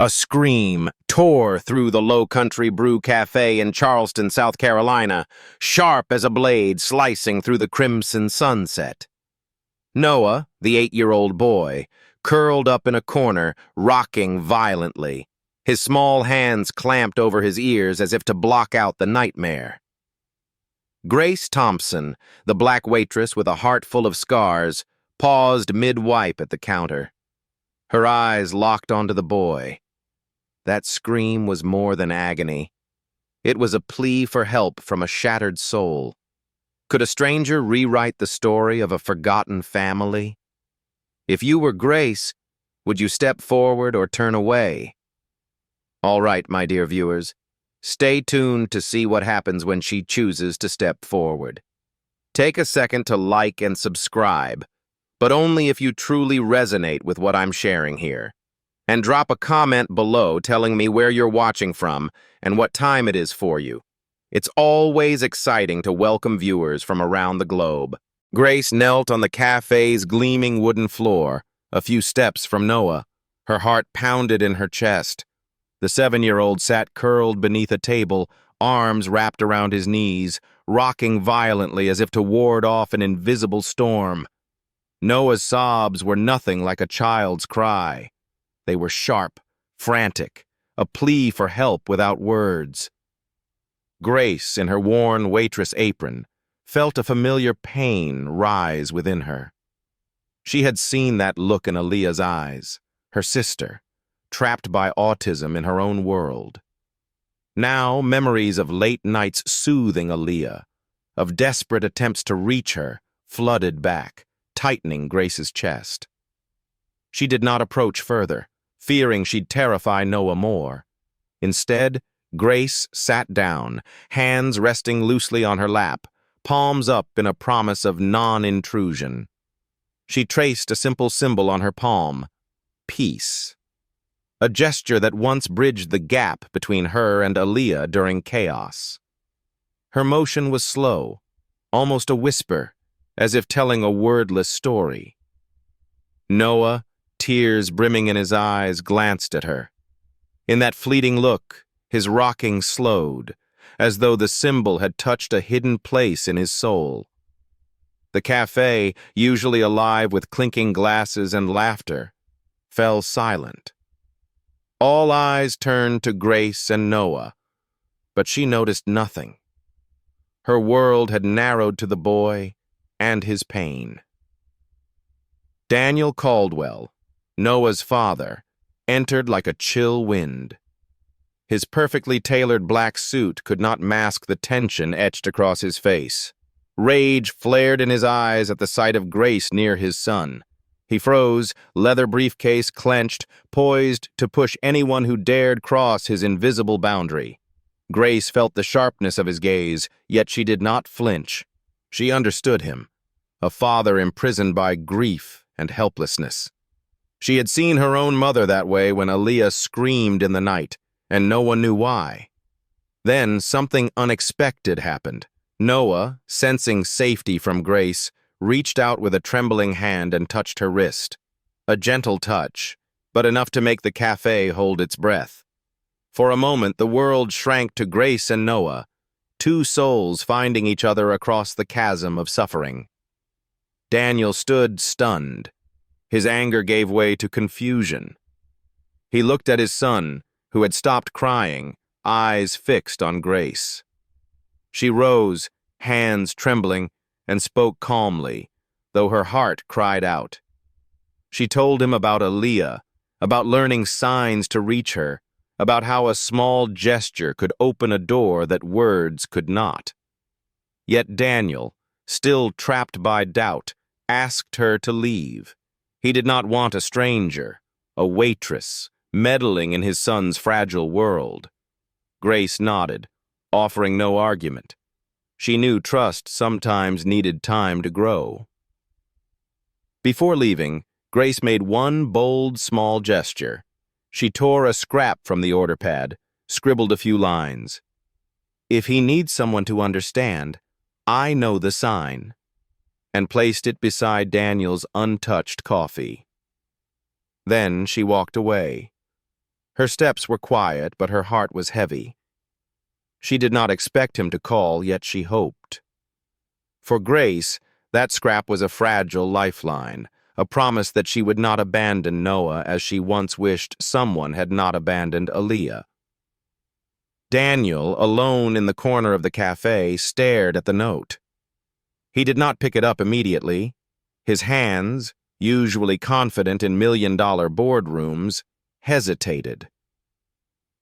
A scream tore through the Low Country Brew Cafe in Charleston, South Carolina, sharp as a blade slicing through the crimson sunset. Noah, the 8-year-old boy, curled up in a corner, rocking violently, his small hands clamped over his ears as if to block out the nightmare. Grace Thompson, the black waitress with a heart full of scars, paused mid-wipe at the counter. Her eyes locked onto the boy. That scream was more than agony. It was a plea for help from a shattered soul. Could a stranger rewrite the story of a forgotten family? If you were Grace, would you step forward or turn away? All right, my dear viewers, stay tuned to see what happens when she chooses to step forward. Take a second to like and subscribe, but only if you truly resonate with what I'm sharing here. And drop a comment below telling me where you're watching from and what time it is for you. It's always exciting to welcome viewers from around the globe. Grace knelt on the cafe's gleaming wooden floor, a few steps from Noah. Her heart pounded in her chest. The 7-year-old sat curled beneath a table, arms wrapped around his knees, rocking violently as if to ward off an invisible storm. Noah's sobs were nothing like a child's cry. They were sharp, frantic, a plea for help without words. Grace, in her worn waitress apron, felt a familiar pain rise within her. She had seen that look in Aaliyah's eyes, her sister, trapped by autism in her own world. Now, memories of late nights soothing Aaliyah, of desperate attempts to reach her, flooded back, tightening Grace's chest. She did not approach further, fearing she'd terrify Noah more. Instead, Grace sat down, hands resting loosely on her lap, palms up in a promise of non-intrusion. She traced a simple symbol on her palm, peace, a gesture that once bridged the gap between her and Aaliyah during chaos. Her motion was slow, almost a whisper, as if telling a wordless story. Noah, tears brimming in his eyes, glanced at her. In that fleeting look, his rocking slowed, as though the symbol had touched a hidden place in his soul. The cafe, usually alive with clinking glasses and laughter, fell silent. All eyes turned to Grace and Noah, but she noticed nothing. Her world had narrowed to the boy and his pain. Daniel Caldwell, Noah's father, entered like a chill wind. His perfectly tailored black suit could not mask the tension etched across his face. Rage flared in his eyes at the sight of Grace near his son. He froze, leather briefcase clenched, poised to push anyone who dared cross his invisible boundary. Grace felt the sharpness of his gaze, yet she did not flinch. She understood him, a father imprisoned by grief and helplessness. She had seen her own mother that way when Aaliyah screamed in the night, and no one knew why. Then something unexpected happened. Noah, sensing safety from Grace, reached out with a trembling hand and touched her wrist. A gentle touch, but enough to make the cafe hold its breath. For a moment, the world shrank to Grace and Noah, two souls finding each other across the chasm of suffering. Daniel stood stunned. His anger gave way to confusion. He looked at his son, who had stopped crying, eyes fixed on Grace. She rose, hands trembling, and spoke calmly, though her heart cried out. She told him about Aaliyah, about learning signs to reach her, about how a small gesture could open a door that words could not. Yet Daniel, still trapped by doubt, asked her to leave. He did not want a stranger, a waitress, meddling in his son's fragile world. Grace nodded, offering no argument. She knew trust sometimes needed time to grow. Before leaving, Grace made one bold, small gesture. She tore a scrap from the order pad, scribbled a few lines. "If he needs someone to understand, I know the sign," and placed it beside Daniel's untouched coffee. Then she walked away. Her steps were quiet, but her heart was heavy. She did not expect him to call, yet she hoped. For Grace, that scrap was a fragile lifeline, a promise that she would not abandon Noah as she once wished someone had not abandoned Aaliyah. Daniel, alone in the corner of the cafe, stared at the note. He did not pick it up immediately. His hands, usually confident in million-dollar boardrooms, hesitated.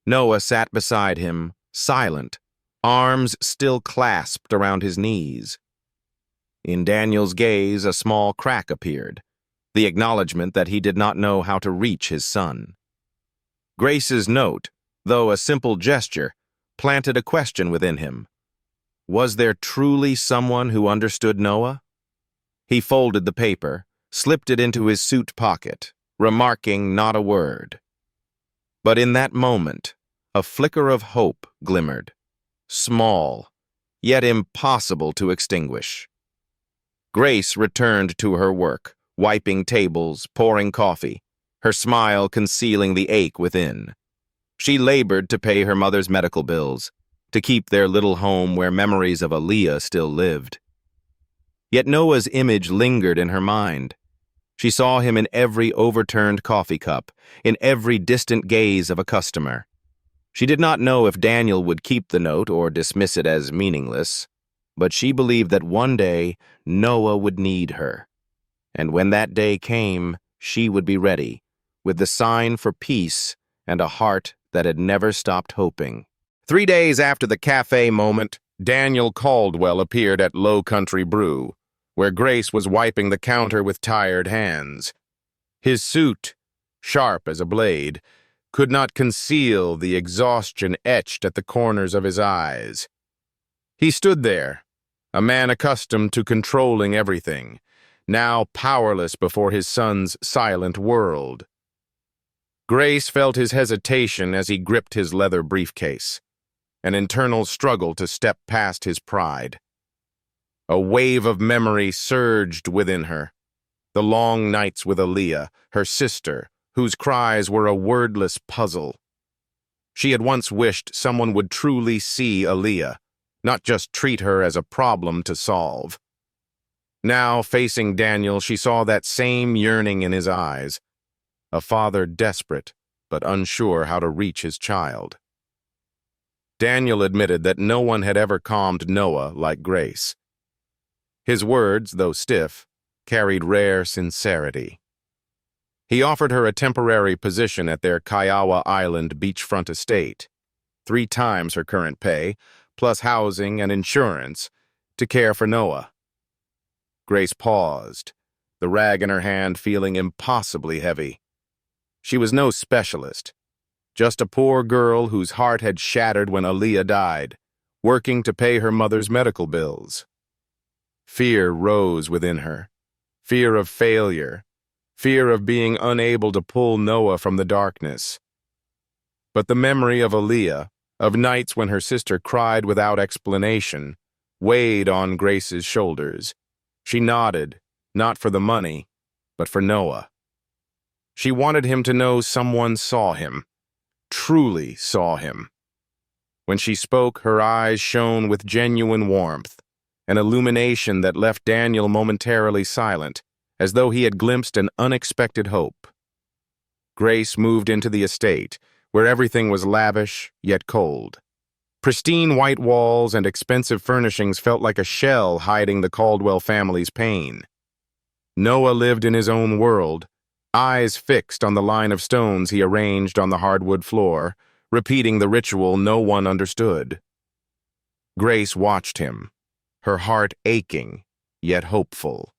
Noah sat beside him, silent, arms still clasped around his knees. In Daniel's gaze, a small crack appeared, the acknowledgement that he did not know how to reach his son. Grace's note, though a simple gesture, planted a question within him. Was there truly someone who understood Noah? He folded the paper, slipped it into his suit pocket, remarking not a word. But in that moment, a flicker of hope glimmered, small, yet impossible to extinguish. Grace returned to her work, wiping tables, pouring coffee, her smile concealing the ache within. She labored to pay her mother's medical bills, to keep their little home where memories of Aaliyah still lived. Yet Noah's image lingered in her mind. She saw him in every overturned coffee cup, in every distant gaze of a customer. She did not know if Daniel would keep the note or dismiss it as meaningless, but she believed that one day Noah would need her. And when that day came, she would be ready, with the sign for peace and a heart that had never stopped hoping. 3 days after the cafe moment, Daniel Caldwell appeared at Low Country Brew, where Grace was wiping the counter with tired hands. His suit, sharp as a blade, could not conceal the exhaustion etched at the corners of his eyes. He stood there, a man accustomed to controlling everything, now powerless before his son's silent world. Grace felt his hesitation as he gripped his leather briefcase, an internal struggle to step past his pride. A wave of memory surged within her. The long nights with Aaliyah, her sister, whose cries were a wordless puzzle. She had once wished someone would truly see Aaliyah, not just treat her as a problem to solve. Now, facing Daniel, she saw that same yearning in his eyes, a father desperate but unsure how to reach his child. Daniel admitted that no one had ever calmed Noah like Grace. His words, though stiff, carried rare sincerity. He offered her a temporary position at their Kiowa Island beachfront estate, 3 times her current pay, plus housing and insurance, to care for Noah. Grace paused, the rag in her hand feeling impossibly heavy. She was no specialist, just a poor girl whose heart had shattered when Aaliyah died, working to pay her mother's medical bills. Fear rose within her, fear of failure, fear of being unable to pull Noah from the darkness. But the memory of Aaliyah, of nights when her sister cried without explanation, weighed on Grace's shoulders. She nodded, not for the money, but for Noah. She wanted him to know someone saw him, truly saw him. When she spoke, her eyes shone with genuine warmth, an illumination that left Daniel momentarily silent, as though he had glimpsed an unexpected hope. Grace moved into the estate, where everything was lavish yet cold. Pristine white walls and expensive furnishings felt like a shell hiding the Caldwell family's pain. Noah lived in his own world, eyes fixed on the line of stones he arranged on the hardwood floor, repeating the ritual no one understood. Grace watched him, her heart aching, yet hopeful.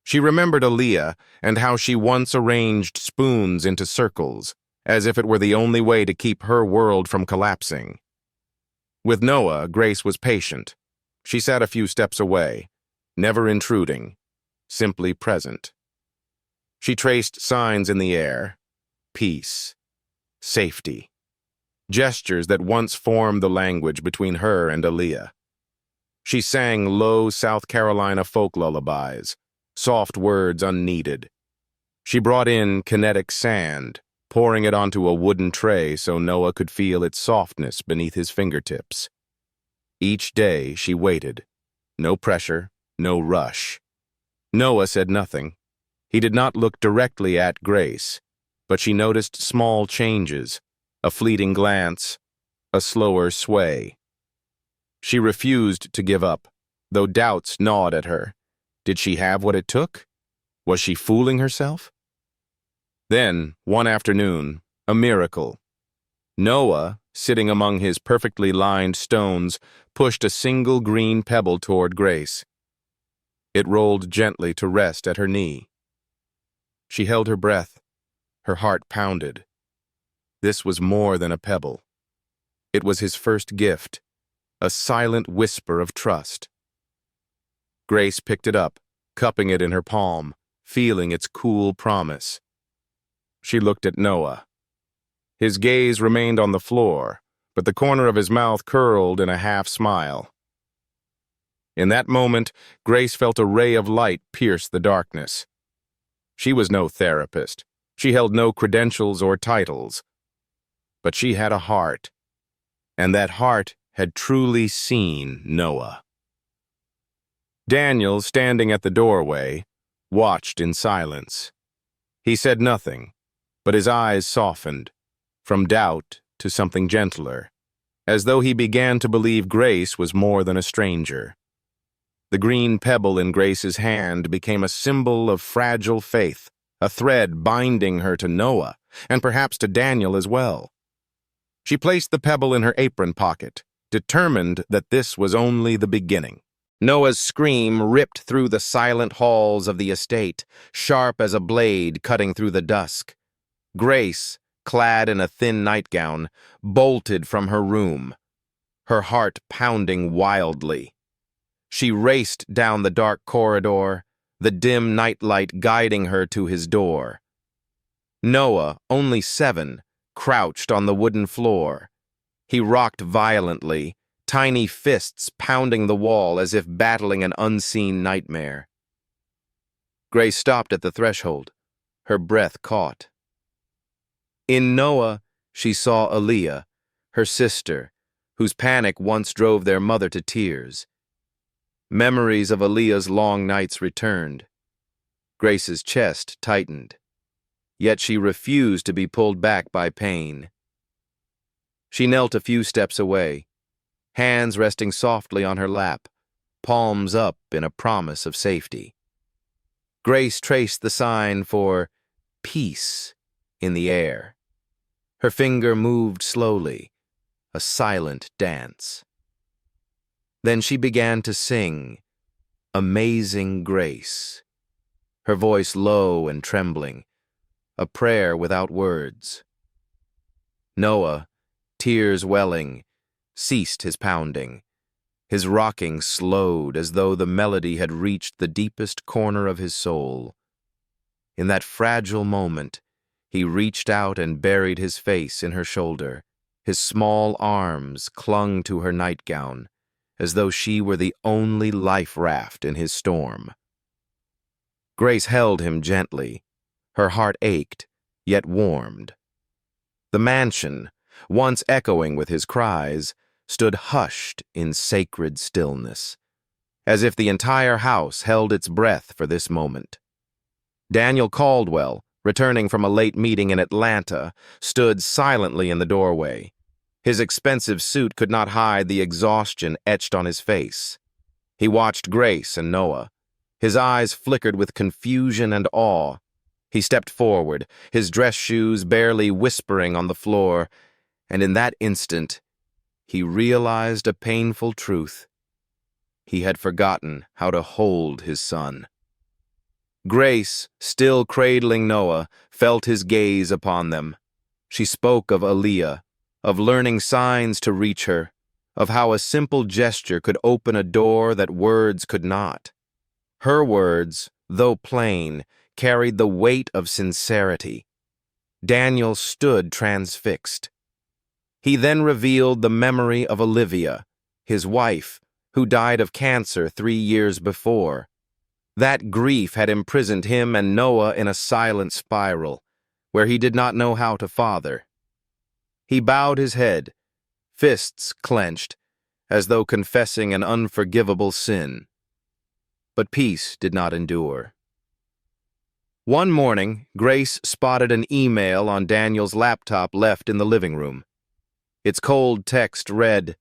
She remembered Aaliyah and how she once arranged spoons into circles, as if it were the only way to keep her world from collapsing. With Noah, Grace was patient. She sat a few steps away, never intruding, simply present. She traced signs in the air, peace, safety, gestures that once formed the language between her and Aaliyah. She sang low South Carolina folk lullabies, soft words unneeded. She brought in kinetic sand, pouring it onto a wooden tray so Noah could feel its softness beneath his fingertips. Each day she waited. No pressure, no rush. Noah said nothing. He did not look directly at Grace, but she noticed small changes, a fleeting glance, a slower sway. She refused to give up, though doubts gnawed at her. Did she have what it took? Was she fooling herself? Then, one afternoon, a miracle. Noah, sitting among his perfectly lined stones, pushed a single green pebble toward Grace. It rolled gently to rest at her knee. She held her breath. Her heart pounded. This was more than a pebble. It was his first gift, a silent whisper of trust. Grace picked it up, cupping it in her palm, feeling its cool promise. She looked at Noah. His gaze remained on the floor, but the corner of his mouth curled in a half-smile. In that moment, Grace felt a ray of light pierce the darkness. She was no therapist. She held no credentials or titles. But she had a heart, and that heart had truly seen Noah. Daniel, standing at the doorway, watched in silence. He said nothing, but his eyes softened, from doubt to something gentler, as though he began to believe Grace was more than a stranger. The green pebble in Grace's hand became a symbol of fragile faith, a thread binding her to Noah, and perhaps to Daniel as well. She placed the pebble in her apron pocket, determined that this was only the beginning. Noah's scream ripped through the silent halls of the estate, sharp as a blade cutting through the dusk. Grace, clad in a thin nightgown, bolted from her room, her heart pounding wildly. She raced down the dark corridor, the dim nightlight guiding her to his door. Noah, only 7, crouched on the wooden floor. He rocked violently, tiny fists pounding the wall as if battling an unseen nightmare. Grace stopped at the threshold, her breath caught. In Noah, she saw Aaliyah, her sister, whose panic once drove their mother to tears. Memories of Aaliyah's long nights returned. Grace's chest tightened, yet she refused to be pulled back by pain. She knelt a few steps away, hands resting softly on her lap, palms up in a promise of safety. Grace traced the sign for peace in the air. Her finger moved slowly, a silent dance. Then she began to sing, Amazing Grace, her voice low and trembling, a prayer without words. Noah, tears welling, ceased his pounding. His rocking slowed as though the melody had reached the deepest corner of his soul. In that fragile moment, he reached out and buried his face in her shoulder. His small arms clung to her nightgown, as though she were the only life raft in his storm. Grace held him gently. Her heart ached, yet warmed. The mansion, once echoing with his cries, stood hushed in sacred stillness, as if the entire house held its breath for this moment. Daniel Caldwell, returning from a late meeting in Atlanta, stood silently in the doorway. His expensive suit could not hide the exhaustion etched on his face. He watched Grace and Noah. His eyes flickered with confusion and awe. He stepped forward, his dress shoes barely whispering on the floor, and in that instant, he realized a painful truth. He had forgotten how to hold his son. Grace, still cradling Noah, felt his gaze upon them. She spoke of Aaliyah, of learning signs to reach her, of how a simple gesture could open a door that words could not. Her words, though plain, carried the weight of sincerity. Daniel stood transfixed. He then revealed the memory of Olivia, his wife, who died of cancer 3 years before. That grief had imprisoned him and Noah in a silent spiral. where he did not know how to father. He bowed his head, fists clenched, as though confessing an unforgivable sin. But peace did not endure. One morning, Grace spotted an email on Daniel's laptop left in the living room. Its cold text read,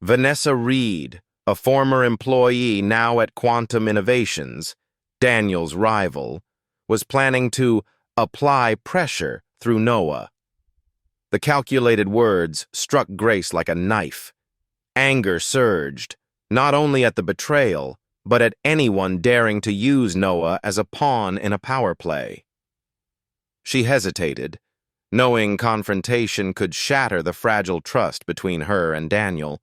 "Vanessa Reed, a former employee now at Quantum Innovations, Daniel's rival, was planning to apply pressure through Noah." The calculated words struck Grace like a knife. Anger surged, not only at the betrayal, but at anyone daring to use Noah as a pawn in a power play. She hesitated, knowing confrontation could shatter the fragile trust between her and Daniel.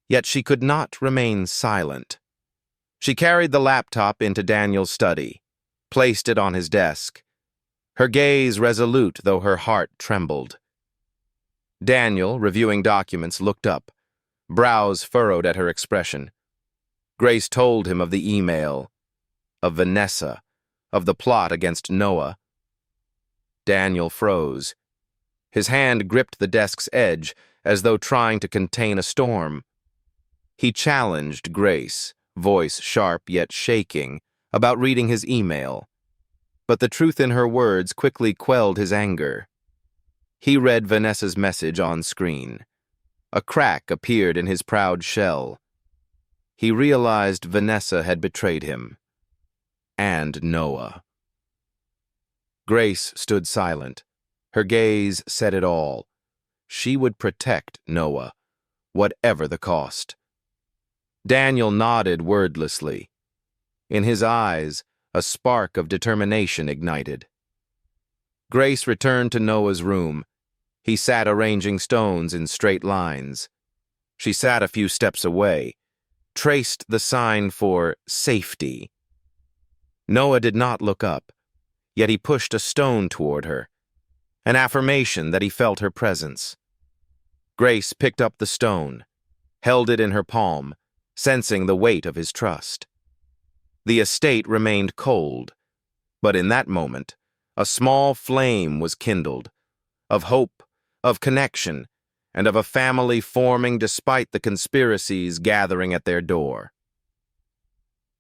Yet she could not remain silent. She carried the laptop into Daniel's study, placed it on his desk, her gaze resolute though her heart trembled. Daniel, reviewing documents, looked up, brows furrowed at her expression. Grace told him of the email, of Vanessa, of the plot against Noah. Daniel froze. His hand gripped the desk's edge as though trying to contain a storm. He challenged Grace, voice sharp yet shaking, about reading his email. But the truth in her words quickly quelled his anger. He read Vanessa's message on screen. A crack appeared in his proud shell. He realized Vanessa had betrayed him. And Noah. Grace stood silent. Her gaze said it all. She would protect Noah, whatever the cost. Daniel nodded wordlessly. In his eyes, a spark of determination ignited. Grace returned to Noah's room. He sat arranging stones in straight lines. She sat a few steps away, traced the sign for safety. Noah did not look up, yet he pushed a stone toward her, an affirmation that he felt her presence. Grace picked up the stone, held it in her palm, sensing the weight of his trust. The estate remained cold, but in that moment, a small flame was kindled, of hope, of connection, and of a family forming despite the conspiracies gathering at their door.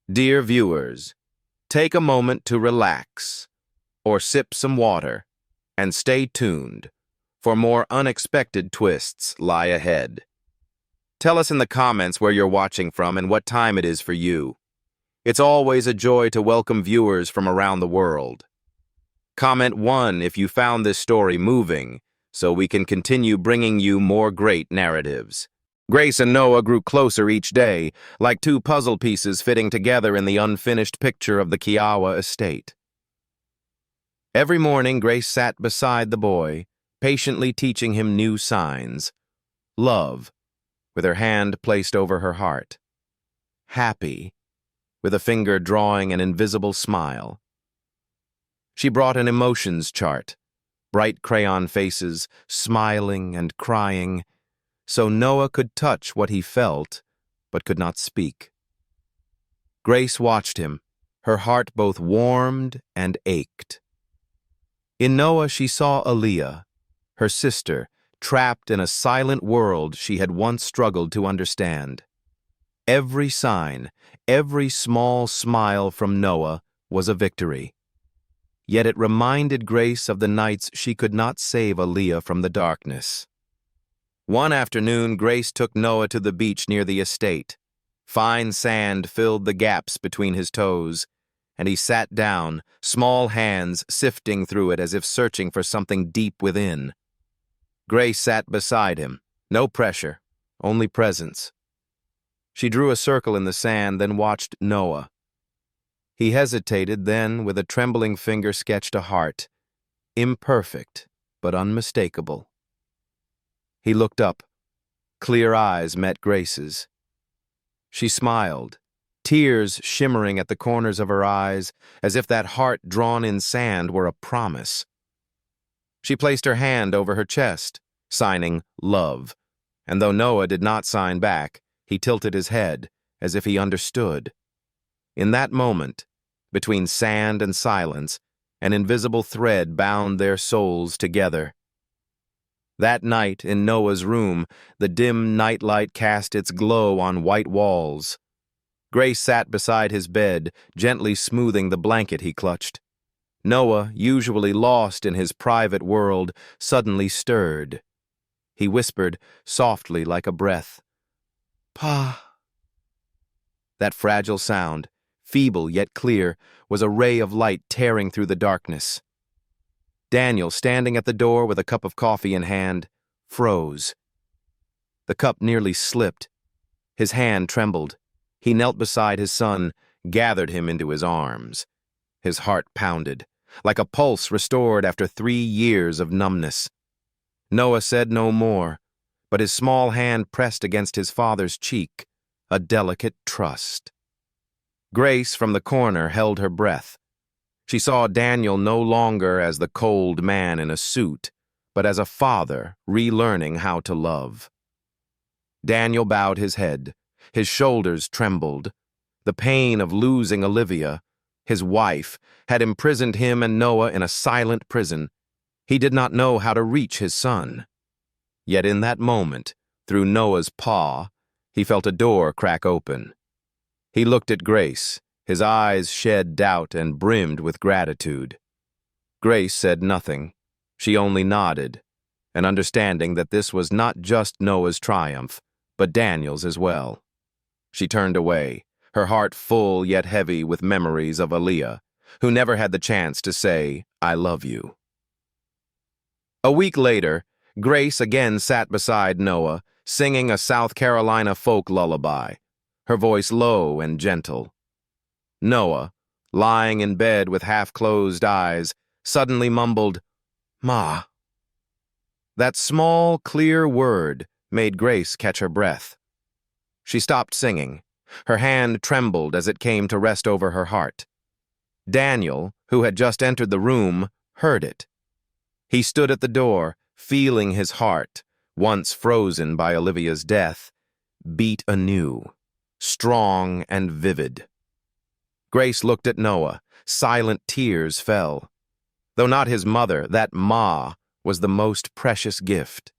Dear viewers, take a moment to relax, or sip some water, and stay tuned, for more unexpected twists lie ahead. Tell us in the comments where you're watching from and what time it is for you. It's always a joy to welcome viewers from around the world. Comment 1 if you found this story moving, so we can continue bringing you more great narratives. Grace and Noah grew closer each day, like two puzzle pieces fitting together in the unfinished picture of the Kiowa estate. Every morning, Grace sat beside the boy, patiently teaching him new signs. Love, with her hand placed over her heart. Happy, with a finger drawing an invisible smile. She brought an emotions chart, bright crayon faces, smiling and crying, so Noah could touch what he felt, but could not speak. Grace watched him, her heart both warmed and ached. In Noah she saw Aaliyah, her sister, trapped in a silent world she had once struggled to understand. Every sign, every small smile from Noah was a victory. Yet it reminded Grace of the nights she could not save Aaliyah from the darkness. One afternoon, Grace took Noah to the beach near the estate. Fine sand filled the gaps between his toes, and he sat down, small hands sifting through it as if searching for something deep within. Grace sat beside him. No pressure, only presence. She drew a circle in the sand, then watched Noah. He hesitated, then, with a trembling finger, sketched a heart, imperfect but unmistakable. He looked up. Clear eyes met Grace's. She smiled, tears shimmering at the corners of her eyes, as if that heart drawn in sand were a promise. She placed her hand over her chest, signing love, and though Noah did not sign back, he tilted his head, as if he understood. In that moment, between sand and silence, An invisible thread bound their souls together. That night, in Noah's room, the dim nightlight cast its glow on white walls. Grace sat beside his bed, gently smoothing the blanket he clutched. Noah, usually lost in his private world, suddenly stirred. He whispered, softly like a breath, "Pa." That fragile sound, feeble yet clear, was a ray of light tearing through the darkness. Daniel, standing at the door with a cup of coffee in hand, froze. The cup nearly slipped. His hand trembled. He knelt beside his son, gathered him into his arms. His heart pounded, like a pulse restored after 3 years of numbness. Noah said no more, but his small hand pressed against his father's cheek, a delicate trust. Grace, from the corner, held her breath. She saw Daniel no longer as the cold man in a suit, but as a father relearning how to love. Daniel bowed his head. His shoulders trembled. The pain of losing Olivia, his wife, had imprisoned him and Noah in a silent prison. He did not know how to reach his son. Yet in that moment, through Noah's paw, he felt a door crack open. He looked at Grace. His eyes shed doubt and brimmed with gratitude. Grace said nothing. She only nodded, an understanding that this was not just Noah's triumph, but Daniel's as well. She turned away, her heart full yet heavy with memories of Aaliyah, who never had the chance to say, "I love you." A week later, Grace again sat beside Noah, singing a South Carolina folk lullaby, her voice low and gentle. Noah, lying in bed with half-closed eyes, suddenly mumbled, "Ma." That small, clear word made Grace catch her breath. She stopped singing. Her hand trembled as it came to rest over her heart. Daniel, who had just entered the room, heard it. He stood at the door, feeling his heart, once frozen by Olivia's death, beat anew, strong and vivid. Grace looked at Noah. Silent tears fell. Though not his mother, that Ma was the most precious gift,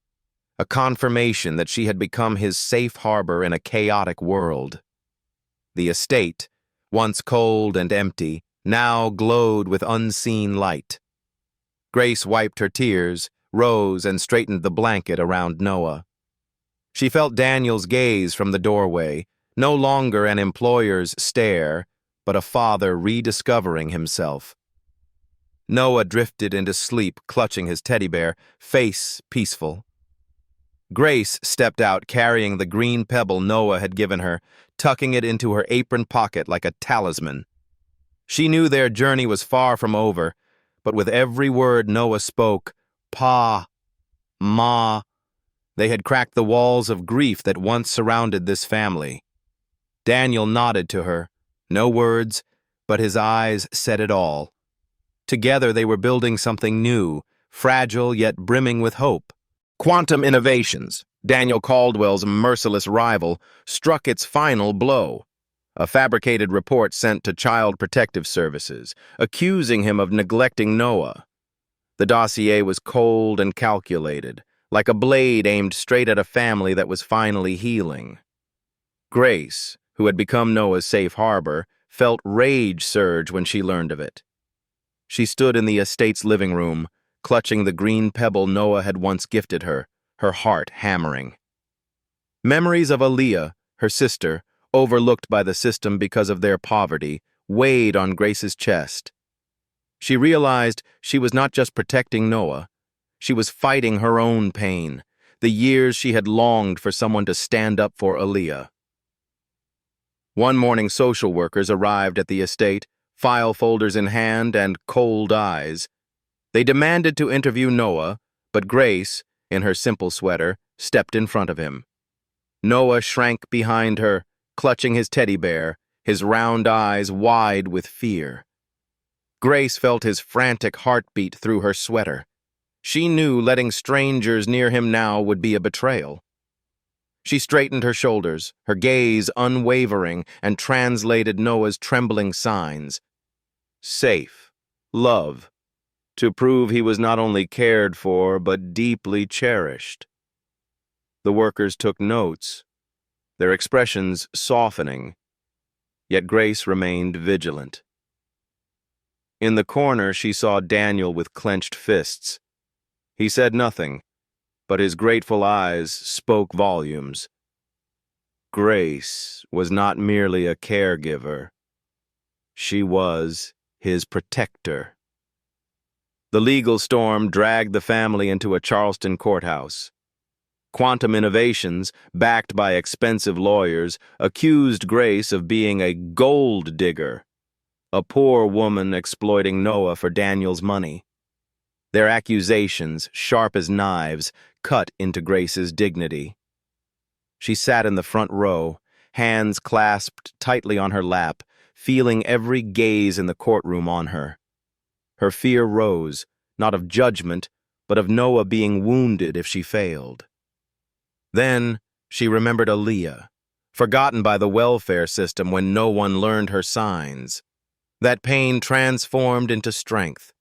a confirmation that she had become his safe harbor in a chaotic world. The estate, once cold and empty, now glowed with unseen light. Grace wiped her tears, rose, and straightened the blanket around Noah. She felt Daniel's gaze from the doorway, no longer an employer's stare, but a father rediscovering himself. Noah drifted into sleep, clutching his teddy bear, face peaceful. Grace stepped out carrying the green pebble Noah had given her, tucking it into her apron pocket like a talisman. She knew their journey was far from over, but with every word Noah spoke, Pa, Ma, they had cracked the walls of grief that once surrounded this family. Daniel nodded to her. No words, but his eyes said it all. Together they were building something new, fragile yet brimming with hope. Quantum Innovations, Daniel Caldwell's merciless rival, struck its final blow. A fabricated report sent to Child Protective Services, accusing him of neglecting Noah. The dossier was cold and calculated, like a blade aimed straight at a family that was finally healing. Grace, who had become Noah's safe harbor, felt rage surge when she learned of it. She stood in the estate's living room, clutching the green pebble Noah had once gifted her, her heart hammering. Memories of Aaliyah, her sister, overlooked by the system because of their poverty, weighed on Grace's chest. She realized she was not just protecting Noah. She was fighting her own pain, the years she had longed for someone to stand up for Aaliyah. One morning, social workers arrived at the estate, file folders in hand and cold eyes. They demanded to interview Noah, but Grace, in her simple sweater, stepped in front of him. Noah shrank behind her, clutching his teddy bear, his round eyes wide with fear. Grace felt his frantic heartbeat through her sweater. She knew letting strangers near him now would be a betrayal. She straightened her shoulders, her gaze unwavering, and translated Noah's trembling signs. Safe, love, to prove he was not only cared for but deeply cherished. The workers took notes, their expressions softening, yet Grace remained vigilant. In the corner, she saw Daniel with clenched fists. He said nothing, but his grateful eyes spoke volumes. Grace was not merely a caregiver. She was his protector. The legal storm dragged the family into a Charleston courthouse. Quantum Innovations, backed by expensive lawyers, accused Grace of being a gold digger, a poor woman exploiting Noah for Daniel's money. Their accusations, sharp as knives, cut into Grace's dignity. She sat in the front row, hands clasped tightly on her lap, feeling every gaze in the courtroom on her. Her fear rose, not of judgment, but of Noah being wounded if she failed. Then she remembered Aaliyah, forgotten by the welfare system when no one learned her signs. That pain transformed into strength.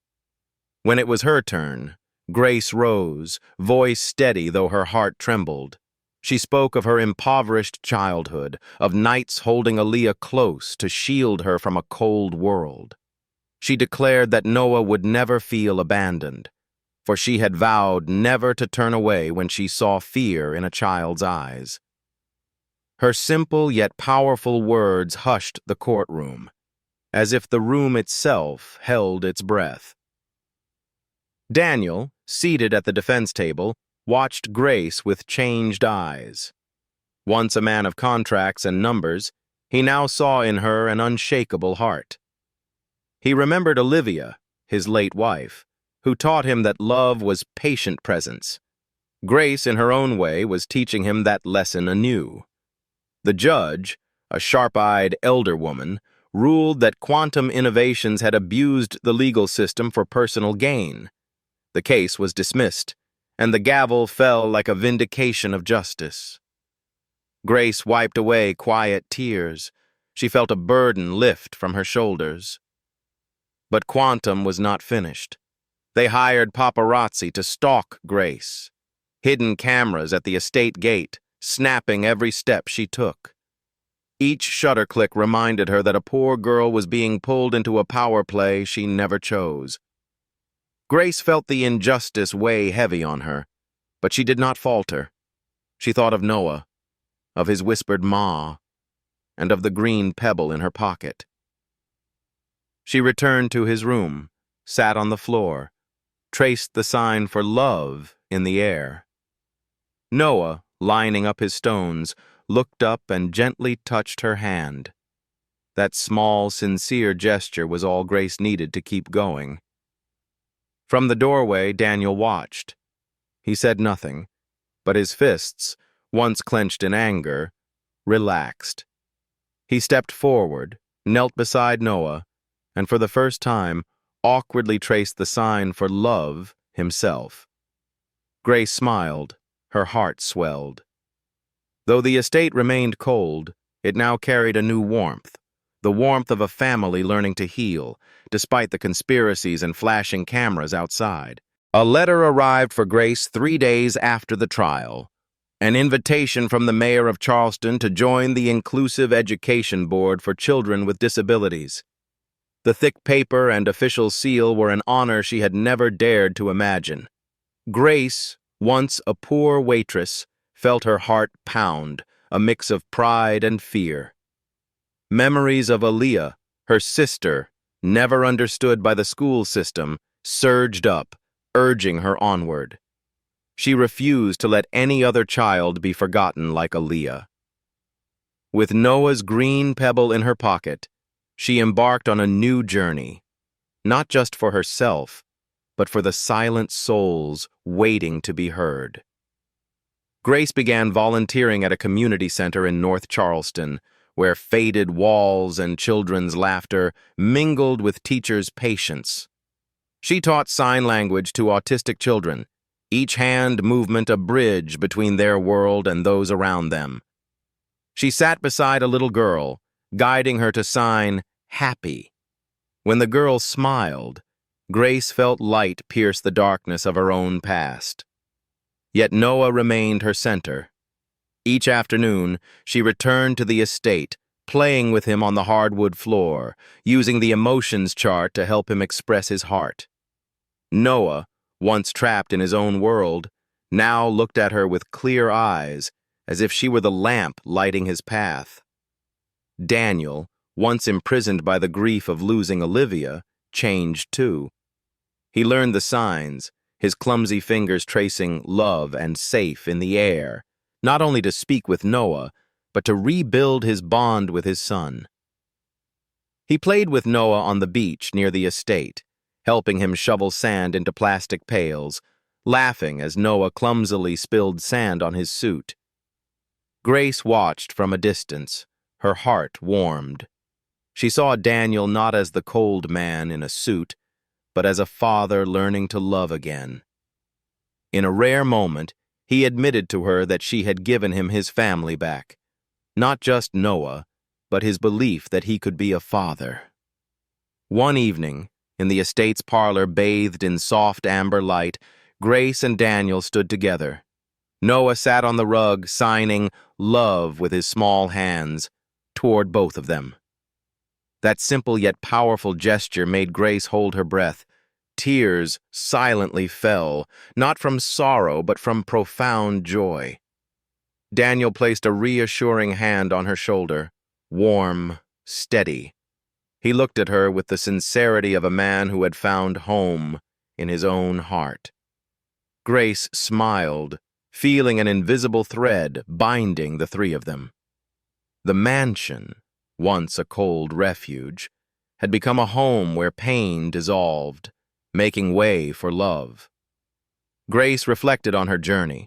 When it was her turn, Grace rose, voice steady though her heart trembled. She spoke of her impoverished childhood, of nights holding Aaliyah close to shield her from a cold world. She declared that Noah would never feel abandoned, for she had vowed never to turn away when she saw fear in a child's eyes. Her simple yet powerful words hushed the courtroom, as if the room itself held its breath. Daniel, seated at the defense table, watched Grace with changed eyes. Once a man of contracts and numbers, he now saw in her an unshakable heart. He remembered Olivia, his late wife, who taught him that love was patient presence. Grace, in her own way, was teaching him that lesson anew. The judge, a sharp-eyed elder woman, ruled that Quantum Innovations had abused the legal system for personal gain. The case was dismissed, and the gavel fell like a vindication of justice. Grace wiped away quiet tears. She felt a burden lift from her shoulders. But Quantum was not finished. They hired paparazzi to stalk Grace. Hidden cameras at the estate gate, snapping every step she took. Each shutter click reminded her that a poor girl was being pulled into a power play she never chose. Grace felt the injustice weigh heavy on her, but she did not falter. She thought of Noah, of his whispered "Ma," and of the green pebble in her pocket. She returned to his room, sat on the floor, traced the sign for love in the air. Noah, lining up his stones, looked up and gently touched her hand. That small, sincere gesture was all Grace needed to keep going. From the doorway, Daniel watched. He said nothing, but his fists, once clenched in anger, relaxed. He stepped forward, knelt beside Noah, and for the first time, awkwardly traced the sign for love himself. Grace smiled, her heart swelled. Though the estate remained cold, it now carried a new warmth, the warmth of a family learning to heal, despite the conspiracies and flashing cameras outside. A letter arrived for Grace 3 days after the trial, an invitation from the mayor of Charleston to join the Inclusive Education Board for Children with Disabilities. The thick paper and official seal were an honor she had never dared to imagine. Grace, once a poor waitress, felt her heart pound, a mix of pride and fear. Memories of Aaliyah, her sister, never understood by the school system, surged up, urging her onward. She refused to let any other child be forgotten like Aaliyah. With Noah's green pebble in her pocket, she embarked on a new journey, not just for herself, but for the silent souls waiting to be heard. Grace began volunteering at a community center in North Charleston, where faded walls and children's laughter mingled with teachers' patience. She taught sign language to autistic children, each hand movement a bridge between their world and those around them. She sat beside a little girl, guiding her to sign "happy." When the girl smiled, Grace felt light pierce the darkness of her own past. Yet Noah remained her center. Each afternoon, she returned to the estate, playing with him on the hardwood floor, using the emotions chart to help him express his heart. Noah, once trapped in his own world, now looked at her with clear eyes, as if she were the lamp lighting his path. Daniel, once imprisoned by the grief of losing Olivia, changed too. He learned the signs, his clumsy fingers tracing love and safe in the air, not only to speak with Noah, but to rebuild his bond with his son. He played with Noah on the beach near the estate, helping him shovel sand into plastic pails, laughing as Noah clumsily spilled sand on his suit. Grace watched from a distance, her heart warmed. She saw Daniel not as the cold man in a suit, but as a father learning to love again. In a rare moment, he admitted to her that she had given him his family back. Not just Noah, but his belief that he could be a father. One evening, in the estate's parlor bathed in soft amber light, Grace and Daniel stood together. Noah sat on the rug, signing love with his small hands toward both of them. That simple yet powerful gesture made Grace hold her breath. Tears silently fell, not from sorrow but from profound joy. Daniel placed a reassuring hand on her shoulder, warm, steady. He looked at her with the sincerity of a man who had found home in his own heart. Grace smiled, feeling an invisible thread binding the three of them. The mansion, once a cold refuge, had become a home where pain dissolved, making way for love. Grace reflected on her journey,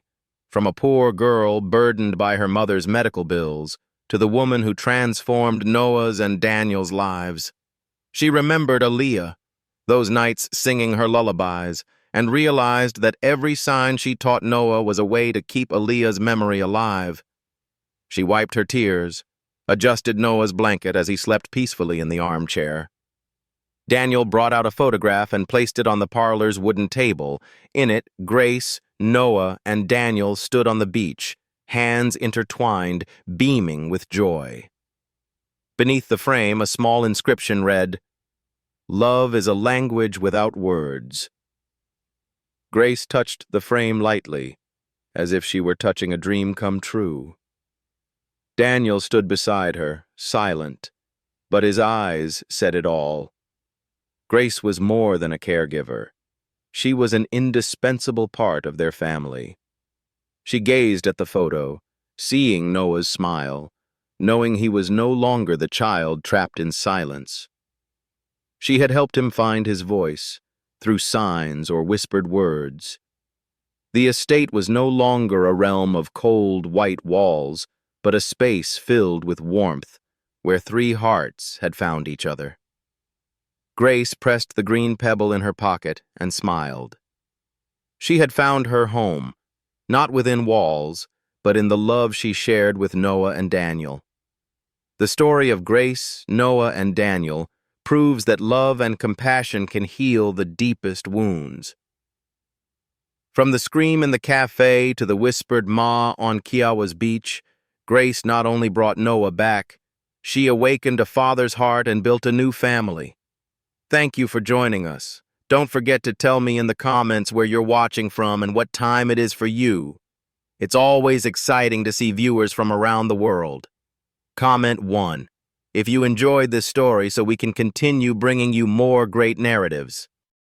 from a poor girl burdened by her mother's medical bills to the woman who transformed Noah's and Daniel's lives. She remembered Aaliyah, those nights singing her lullabies, and realized that every sign she taught Noah was a way to keep Aaliyah's memory alive. She wiped her tears, adjusted Noah's blanket as he slept peacefully in the armchair. Daniel brought out a photograph and placed it on the parlor's wooden table. In it, Grace, Noah, and Daniel stood on the beach, hands intertwined, beaming with joy. Beneath the frame, a small inscription read, "Love is a language without words." Grace touched the frame lightly, as if she were touching a dream come true. Daniel stood beside her, silent, but his eyes said it all. Grace was more than a caregiver. She was an indispensable part of their family. She gazed at the photo, seeing Noah's smile, knowing he was no longer the child trapped in silence. She had helped him find his voice, through signs or whispered words. The estate was no longer a realm of cold, white walls, but a space filled with warmth, where three hearts had found each other. Grace pressed the green pebble in her pocket and smiled. She had found her home, not within walls, but in the love she shared with Noah and Daniel. The story of Grace, Noah, and Daniel proves that love and compassion can heal the deepest wounds. From the scream in the cafe to the whispered ma on Kiowa's beach, Grace not only brought Noah back, she awakened a father's heart and built a new family. Thank you for joining us. Don't forget to tell me in the comments where you're watching from and what time it is for you. It's always exciting to see viewers from around the world. Comment 1 if you enjoyed this story so we can continue bringing you more great narratives.